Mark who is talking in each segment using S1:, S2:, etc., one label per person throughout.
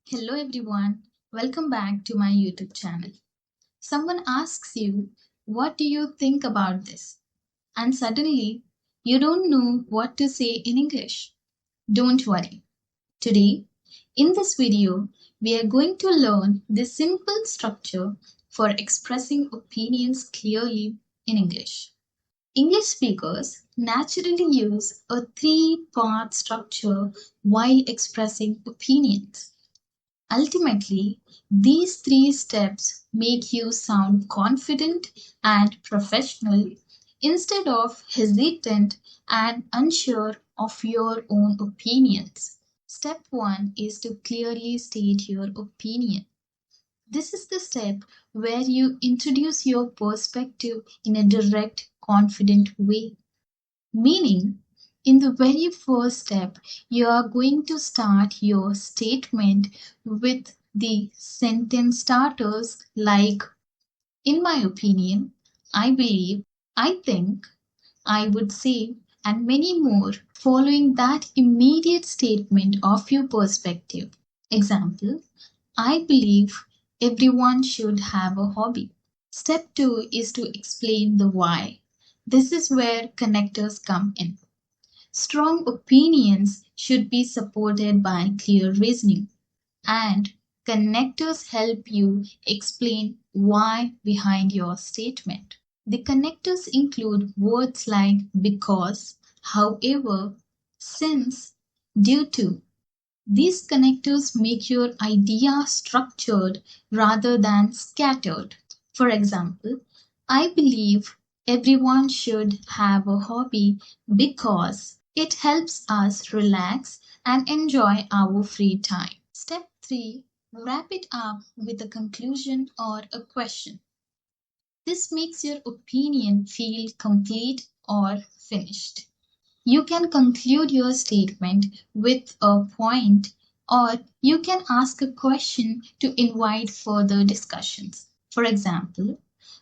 S1: Hello everyone, welcome back to my YouTube channel. Someone asks you, what do you think about this? And suddenly, you don't know what to say in English. Don't worry. Today, in this video, we are going to learn the simple structure for expressing opinions clearly in English. English speakers naturally use a three-part structure while expressing opinions. Ultimately, these three steps make you sound confident and professional instead of hesitant and unsure of your own opinions. Step 1 is to clearly state your opinion. This is the step where you introduce your perspective in a direct, confident way. Meaning, in the very first step, you are going to start your statement with the sentence starters like, in my opinion, I believe, I think, I would say, and many more, following that immediate statement of your perspective. Example, I believe everyone should have a hobby. Step 2 is to explain the why. This is where connectors come in. Strong opinions should be supported by clear reasoning, and connectors help you explain why behind your statement. The connectors include words like because, however, since, due to. These connectors make your idea structured rather than scattered. For example, I believe everyone should have a hobby because it helps us relax and enjoy our free time. Step 3, wrap it up with a conclusion or a question. This makes your opinion feel complete or finished. You can conclude your statement with a point, or you can ask a question to invite further discussions. For example,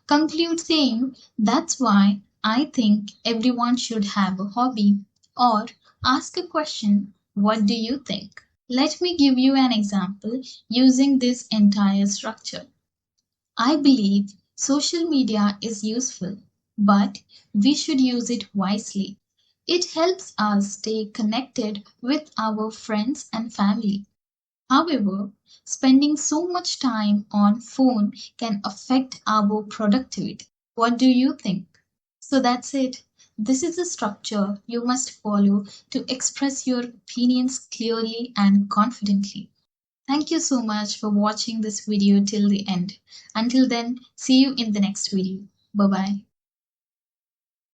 S1: conclude saying, that's why I think everyone should have a hobby, or ask a question, what do you think? Let me give you an example using this entire structure. I believe social media is useful, but we should use it wisely. It helps us stay connected with our friends and family. However, spending so much time on phone can affect our productivity. What do you think? So that's it. This is the structure you must follow to express your opinions clearly and confidently. Thank you so much for watching this video till the end. Until then, see you in the next video. Bye bye.